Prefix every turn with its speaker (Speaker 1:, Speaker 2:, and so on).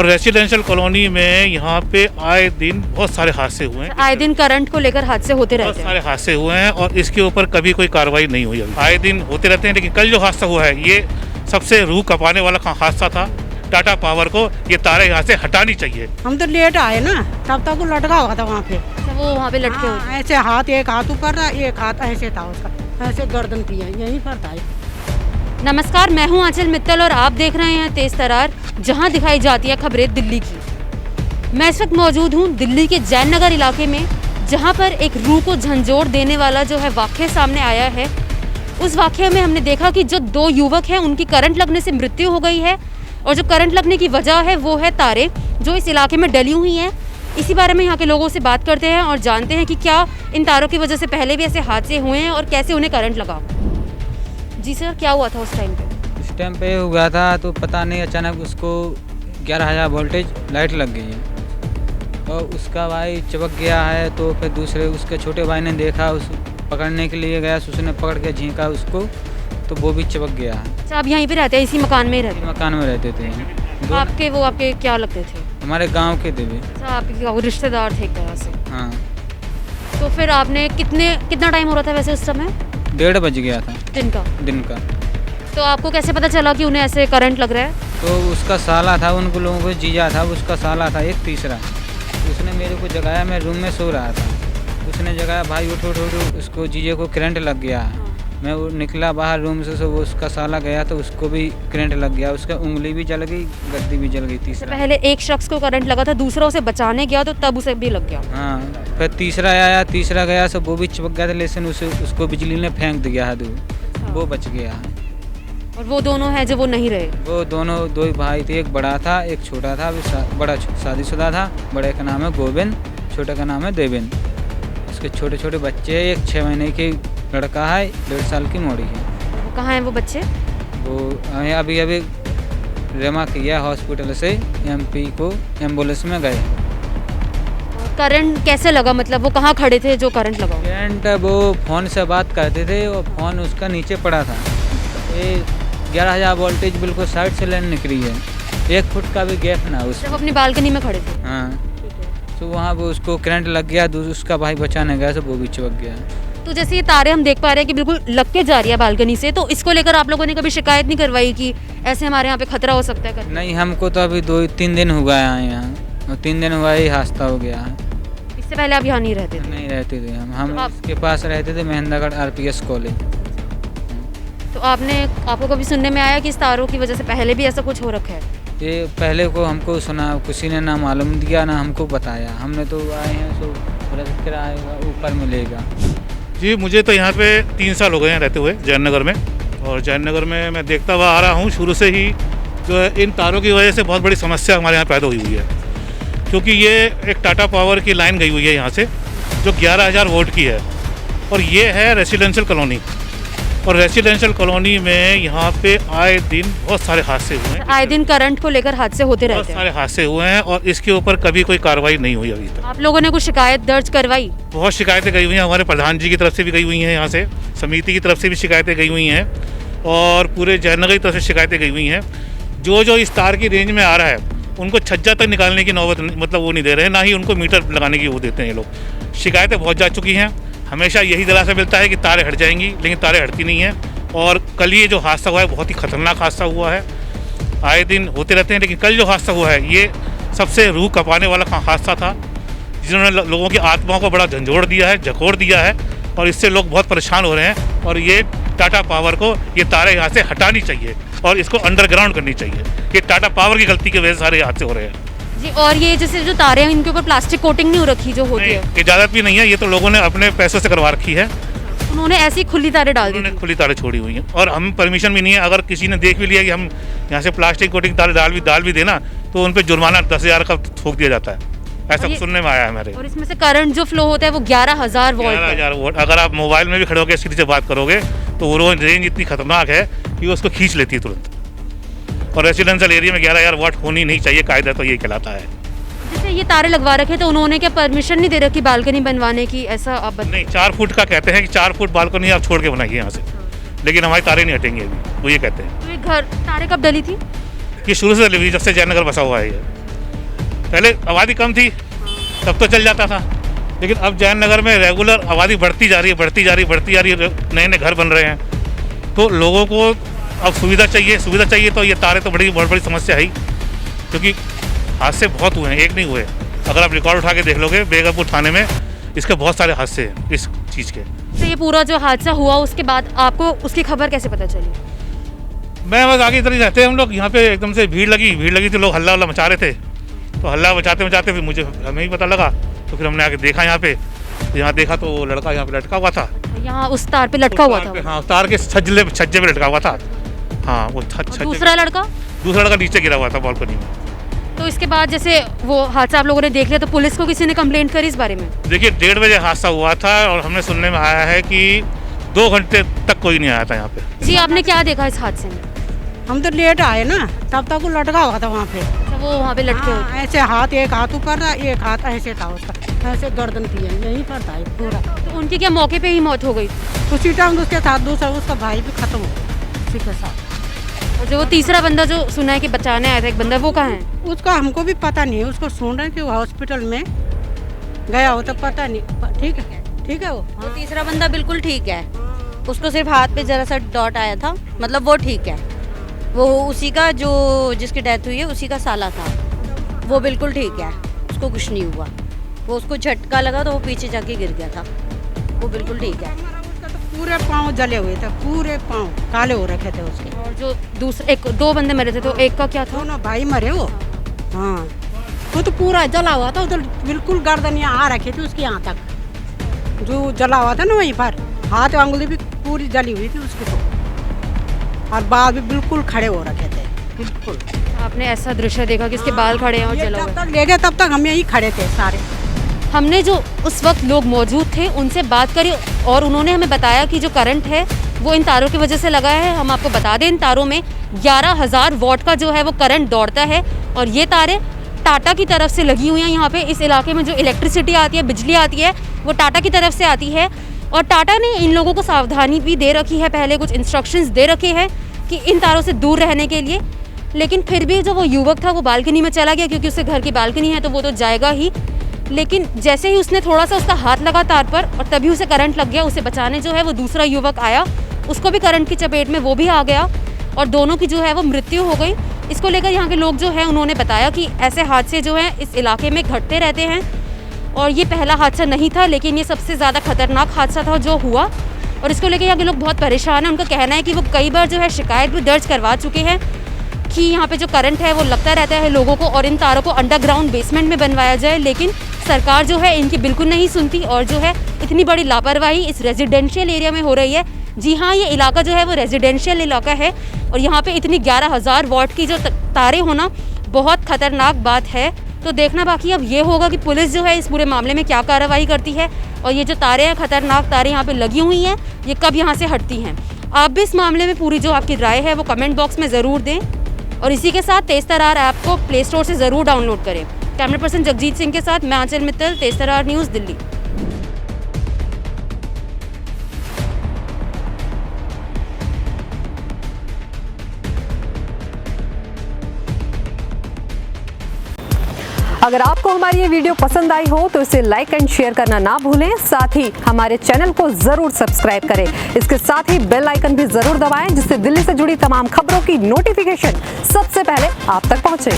Speaker 1: और residential colony में यहाँ पे आए दिन बहुत सारे हादसे हुए हैं।
Speaker 2: आए दिन करंट को लेकर हादसे होते
Speaker 1: बहुत
Speaker 2: रहते हैं।
Speaker 1: सारे हादसे हुए हैं और इसके ऊपर कभी कोई कार्रवाई नहीं हुई अभी। आए दिन होते रहते हैं, लेकिन कल जो हादसा हुआ है ये सबसे रूह कपाने वाला हादसा था। टाटा पावर को ये तारे यहाँ से हटानी चाहिए।
Speaker 3: हम तो लेट आए ना, तब तक वो लटका हुआ था वहाँ पे।
Speaker 2: अच्छा, वो वहाँ पे लटके हुए थे।
Speaker 3: ऐसे हाथ, एक हाथ ऊपर था, एक हाथ ऐसे था उसका, ऐसे गर्दन की है, यहीं पर था।
Speaker 2: नमस्कार, मैं हूं आंचल मित्तल और आप देख रहे हैं तेज तरार, जहां दिखाई जाती है खबरें दिल्ली की। मैं इस वक्त मौजूद हूं दिल्ली के जैन नगर इलाके में, जहां पर एक रूह को झंझोर देने वाला जो है वाक़या सामने आया है। उस वाक़ये में हमने देखा कि जो दो युवक हैं उनकी करंट लगने से मृत्यु हो गई है, और जो करंट लगने की वजह है वो है तारे जो इस इलाके में डली हुई हैं। इसी बारे में यहाँ के लोगों से बात करते हैं और जानते हैं कि क्या इन तारों की वजह से पहले भी ऐसे हादसे हुए हैं और कैसे उन्हें करंट लगा। जी सर, क्या हुआ था उस टाइम पे?
Speaker 4: उस टाइम पे हुआ था तो पता नहीं, अचानक उसको 11,000 वोल्टेज लाइट लग गई है और उसका भाई चमक गया है। तो फिर दूसरे उसके छोटे भाई ने देखा, उस पकड़ने के लिए गया, उसने पकड़ के झींका उसको, तो वो भी चमक गया है।
Speaker 2: अच्छा, आप यहीं पे रहते हैं, इसी मकान में ही रहते
Speaker 4: इसी मकान में रहते थे।
Speaker 2: हैं? आपके क्या लगते थे?
Speaker 4: हमारे गांव के थे भी।
Speaker 2: अच्छा, आपके रिश्तेदार थे एक तरह से।
Speaker 4: हाँ।
Speaker 2: तो फिर आपने कितना टाइम हो रहा था वैसे उस समय?
Speaker 4: 1:30 बज गया था
Speaker 2: दिन का।
Speaker 4: का।
Speaker 2: तो आपको कैसे पता चला कि उन्हें ऐसे करंट लग रहा है?
Speaker 4: तो उसका साला था, उनको लोगों को जीजा था, उसका साला था एक तीसरा। उसने मेरे को जगाया, मैं रूम में सो रहा था। उसने जगाया, भाई उठ उठ उठ, उसको जीजे को करंट लग गया। मैं वो निकला बाहर रूम से, वो उसका साला गया तो उसको भी करंट लग गया। उसका उंगली भी जल गई, गद्दी भी जल गई। तीसरा
Speaker 2: पहले एक शख्स को करंट लगा था, दूसरा उसे बचाने गया तो तब उसे भी लग गया।
Speaker 4: हाँ, फिर तीसरा आया, तीसरा गया तो वो भी चिपक गया था, लेकिन उसको बिजली ने फेंक दिया है दूर, वो बच गया है।
Speaker 2: और वो दोनों हैं जो वो नहीं रहे?
Speaker 4: वो दोनों दो ही भाई थे, एक बड़ा था एक छोटा था। बड़ा शादीशुदा था, बड़े का नाम है गोविंद, छोटे का नाम है देवेंद्र। उसके छोटे छोटे बच्चे हैं, एक 6 महीने की लड़का है, 1.5 साल की मोड़ी है।
Speaker 2: कहाँ हैं वो बच्चे?
Speaker 4: वो अभी रेमा किया हॉस्पिटल से MP को एम्बुलेंस में गए।
Speaker 2: करंट कैसे लगा, मतलब वो कहाँ खड़े थे जो करंट लगा?
Speaker 4: करंट वो फ़ोन से बात करते थे और फ़ोन उसका नीचे पड़ा था। ये 11,000 वोल्टेज बिल्कुल साइड से लाइन निकली है, 1 फुट का भी गैप ना उस।
Speaker 2: जब अपनी बालकनी में खड़े थे?
Speaker 4: हाँ। तो वहाँ वो उसको करंट लग गया, उसका भाई बचाने गया तो वो भी चिपक गया।
Speaker 2: तो जैसे ये तारे हम देख पा रहे हैं कि बिल्कुल लग के जा रही है बालकनी से, तो इसको लेकर आप लोगों ने कभी शिकायत नहीं करवाई कि ऐसे हमारे यहाँ पे खतरा हो सकता है करके?
Speaker 4: नहीं, हमको तो अभी 2-3 दिन हुआ है आए यहाँ, और 3 दिन हुआ ही हादसा हो गया है।
Speaker 2: इससे पहले आप यहाँ नहीं रहते थे?
Speaker 4: नहीं रहते थे हम
Speaker 2: तो
Speaker 4: इसके पास रहते थे, महेंद्रगढ़ RPS कॉलेज।
Speaker 2: तो आपको कभी सुनने में आया कि इस तारों की वजह से पहले भी ऐसा कुछ हो रखा है?
Speaker 4: ये पहले को हमको सुना, किसी ने ना मालूम दिया ना हमको बताया। हमने तो आए हैं तो किराया ऊपर मिलेगा।
Speaker 1: जी, मुझे तो यहाँ पे 3 साल हो गए हैं रहते हुए जैन नगर में, और जैन नगर में मैं देखता हुआ आ रहा हूँ शुरू से ही। जो है इन तारों की वजह से बहुत बड़ी समस्या हमारे यहाँ पैदा हुई है, क्योंकि ये एक टाटा पावर की लाइन गई हुई है यहाँ से जो 11,000 वोल्ट की है, और ये है रेसिडेंशियल कॉलोनी। और रेसिडेंशियल कॉलोनी में यहाँ पे आए दिन बहुत सारे हादसे हुए हैं।
Speaker 2: आए दिन करंट को लेकर हादसे होते
Speaker 1: बहुत
Speaker 2: रहते हैं।
Speaker 1: सारे हादसे हुए हैं और इसके ऊपर कभी कोई कार्रवाई नहीं हुई अभी तक।
Speaker 2: आप लोगों ने कुछ शिकायत दर्ज करवाई?
Speaker 1: बहुत शिकायतें गई हुई हैं, हमारे प्रधान जी की तरफ से भी गई हुई हैं, यहाँ से समिति की तरफ से भी शिकायतें गई हुई हैं, और पूरे जयनगर की तरफ से शिकायतें गई हुई हैं। जो इस तार की रेंज में आ रहा है उनको छज्जा तक निकालने की नौबत मतलब वो नहीं दे रहे हैं, ना ही उनको मीटर लगाने की वो देते हैं ये लोग। शिकायतें बहुत जा चुकी हैं, हमेशा यही दिलासा मिलता है कि तारें हट जाएंगी, लेकिन तारें हटती नहीं हैं। और कल ये जो हादसा हुआ है बहुत ही खतरनाक हादसा हुआ है। आए दिन होते रहते हैं, लेकिन कल जो हादसा हुआ है ये सबसे रूह कपाने वाला हादसा था, जिन्होंने लोगों की आत्माओं को बड़ा झंझोड़ दिया है, झकोड़ दिया है, और इससे लोग बहुत परेशान हो रहे हैं। और ये टाटा पावर को ये तारे यहाँ से हटानी चाहिए और इसको अंडरग्राउंड करनी चाहिए। ये टाटा पावर की गलती की वजह से सारे हादसे हो रहे हैं
Speaker 2: जी। और ये जैसे जो तारे हैं इनके ऊपर प्लास्टिक कोटिंग नहीं हो रखी जो होती है?
Speaker 1: इजाज़त भी नहीं है, ये तो लोगों ने अपने पैसों से करवा रखी है।
Speaker 2: उन्होंने ऐसी खुली तारे डाल दी?
Speaker 1: उन्होंने खुली तारें छोड़ी हुई हैं और हम परमिशन भी नहीं है। अगर किसी ने देख भी लिया कि हम यहाँ से प्लास्टिक कोटिंग तारे डाल भी देना, तो उन पर जुर्माना 10,000 का ठोक दिया जाता है, ऐसा सुनने में आया है हमारे।
Speaker 2: और इसमें से करंट जो फ्लो होता है वो 11,000 वोल्ट।
Speaker 1: 11,000 वोल्ट। अगर आप मोबाइल में भी खड़े होकर किसी से बात करोगे तो वो रेंज इतनी खतरनाक है कि वो उसको खींच लेती है तुरंत। और रेसिडेंशियल एरिया में 11,000 वाट होनी नहीं चाहिए, कायदा तो ये कहलाता है।
Speaker 2: जैसे ये तारे लगवा रखे तो उन्होंने क्या परमिशन नहीं दे रखी बालकनी बनवाने की, ऐसा आप
Speaker 1: नहीं, 4 फुट का कहते हैं कि 4 फुट बालकनी आप छोड़ के बनाइए यहाँ से, लेकिन हमारी तारे नहीं हटेंगे अभी, वो ये कहते हैं।
Speaker 2: तो ये घर तारे कब डली थी?
Speaker 1: ये शुरू से डली हुई, जब से जयनगर बसा हुआ है ये। पहले आबादी कम थी तब तो चल जाता था, लेकिन अब जैन नगर में रेगुलर आबादी बढ़ती जा रही है, नए नए घर बन रहे हैं, तो लोगों को अब सुविधा चाहिए तो ये तारे तो बहुत बड़ी समस्या है ही, क्योंकि हादसे बहुत हुए हैं, एक नहीं हुए। अगर आप रिकॉर्ड उठा के देख लोगे बेगमपुर थाने में इसके बहुत सारे हादसे हैं इस चीज़ के।
Speaker 2: तो ये पूरा जो हादसा हुआ उसके बाद आपको उसकी खबर कैसे पता चली?
Speaker 1: मैं बस आगे इधर ही रहते हैं हम लोग, यहाँ पे एकदम से भीड़ लगी थी, लोग हल्ला मचा रहे थे, तो हल्ला मचाते फिर हमें ही पता लगा, तो फिर हमने आके देखा यहाँ देखा तो वो लड़का यहाँ पे लटका हुआ था,
Speaker 2: यहाँ उस तार पे लटका हुआ था?
Speaker 1: हाँ, तार के छज्जे पे लटका हुआ था। हाँ, वो
Speaker 2: दूसरा लड़का
Speaker 1: नीचे गिरा हुआ था बालकनी में।
Speaker 2: तो इसके बाद जैसे वो हादसा आप लोगों ने देख लिया, तो पुलिस को किसी ने कंप्लेंट करी इस बारे में?
Speaker 1: देखिए 1:30 बजे हादसा हुआ था और हमने सुनने में आया है कि 2 घंटे तक कोई नहीं आया था यहाँ पे।
Speaker 2: जी, आपने क्या देखा इस हादसे में?
Speaker 3: हम तो लेट आए ना, तब तक वो लटका हुआ था वहाँ पे।
Speaker 2: वो वहाँ पे लटके हुए?
Speaker 3: हाँ, ऐसे एक हाथ ऊपर था, एक हाथ ऐसे था उसका, ऐसे गर्दन थी, यहीं पर था पूरा।
Speaker 2: तो उनकी क्या मौके पे ही मौत हो गई?
Speaker 3: उसी टाइम उसके साथ दूसरा उसका भाई भी खत्म हो गया उसी के साथ।
Speaker 2: और जो वो तीसरा बंदा जो सुना है कि बचाने आया था एक बंदा, वो कहाँ है?
Speaker 3: उसका हमको भी पता नहीं है, उसको सुन रहे कि वो हॉस्पिटल में गया हो तो पता नहीं। ठीक है वो
Speaker 5: तीसरा बंदा बिल्कुल ठीक है, उसको सिर्फ हाथ पे जरा सा डॉट आया था, मतलब वो ठीक है। वो उसी का जो जिसकी डेथ हुई है उसी का साला था, वो बिल्कुल ठीक है, उसको कुछ नहीं हुआ। वो उसको झटका लगा तो वो पीछे जाके गिर गया था, वो बिल्कुल ठीक है।
Speaker 3: उसका तो पूरे पाँव जले हुए थे, पूरे पाँव काले हो रखे थे उसके।
Speaker 2: और जो दूसरे 2 बंदे मरे थे, तो एक का क्या था?
Speaker 3: दोनों भाई मरे वो। हाँ, वो तो पूरा जला हुआ था, उधर बिल्कुल गर्दन यहाँ आ रखी थी उसकी, यहाँ तक जो जला हुआ था ना वहीं पर, हाथ अंगुली भी पूरी जली हुई थी उसकी, तो और बाल भी बिल्कुल खड़े हो रखे थे, बिल्कुल।
Speaker 2: आपने ऐसा दृश्य देखा कि इसके बाल खड़े हैं और जला
Speaker 3: जब
Speaker 2: हुआ?
Speaker 3: तक ले गए तब तक हम यहीं खड़े थे सारे।
Speaker 2: हमने जो उस वक्त लोग मौजूद थे उनसे बात करी और उन्होंने हमें बताया कि जो करंट है वो इन तारों की वजह से लगा है। हम आपको बता दें, इन तारों में 11,000 वॉट का जो है वो करंट दौड़ता है और ये तारें टाटा की तरफ से लगी हुई हैं। यहाँ पे इस इलाके में जो इलेक्ट्रिसिटी आती है, बिजली आती है, वो टाटा की तरफ से आती है और टाटा ने इन लोगों को सावधानी भी दे रखी है, पहले कुछ इंस्ट्रक्शंस दे रखे हैं कि इन तारों से दूर रहने के लिए। लेकिन फिर भी जो वो युवक था वो बालकनी में चला गया, क्योंकि उसके घर की बालकनी है तो वो तो जाएगा ही। लेकिन जैसे ही उसने थोड़ा सा उसका हाथ लगा तार पर और तभी उसे करंट लग गया। उसे बचाने जो है वो दूसरा युवक आया, उसको भी करंट की चपेट में वो भी आ गया और दोनों की जो है वो मृत्यु हो गई। इसको लेकर यहाँ के लोग जो है उन्होंने बताया कि ऐसे हादसे जो हैं इस इलाके में घटते रहते हैं और ये पहला हादसा नहीं था, लेकिन ये सबसे ज़्यादा खतरनाक हादसा था जो हुआ। और इसको लेकर यहाँ के लोग बहुत परेशान हैं। उनका कहना है कि वो कई बार जो है शिकायत भी दर्ज करवा चुके हैं कि यहाँ पे जो करंट है वो लगता रहता है लोगों को और इन तारों को अंडरग्राउंड बेसमेंट में बनवाया जाए, लेकिन सरकार जो है इनकी बिल्कुल नहीं सुनती और जो है इतनी बड़ी लापरवाही इस रेजिडेंशियल एरिया में हो रही है। जी हाँ, ये इलाका जो है वो रेजिडेंशियल इलाका है और यहाँ पे इतनी 11,000 वॉट की जो तारें होना बहुत खतरनाक बात है। तो देखना बाकी अब ये होगा कि पुलिस जो है इस पूरे मामले में क्या कार्रवाई करती है और ये जो तारें हैं, खतरनाक तारें यहाँ पे लगी हुई हैं, ये कब यहाँ से हटती हैं। आप भी इस मामले में पूरी जो आपकी राय है वो कमेंट बॉक्स में ज़रूर दें और इसी के साथ तेज तरार ऐप को प्ले स्टोर से ज़रूर डाउनलोड करें। कैमरा पर्सन जगजीत सिंह के साथ मैं आंचल मित्तल, तेज तरार न्यूज़, दिल्ली।
Speaker 6: अगर आपको हमारी ये वीडियो पसंद आई हो तो इसे लाइक एंड शेयर करना ना भूलें। साथ ही हमारे चैनल को जरूर सब्सक्राइब करें। इसके साथ ही बेल आइकन भी जरूर दबाएं, जिससे दिल्ली से जुड़ी तमाम खबरों की नोटिफिकेशन सबसे पहले आप तक पहुंचे।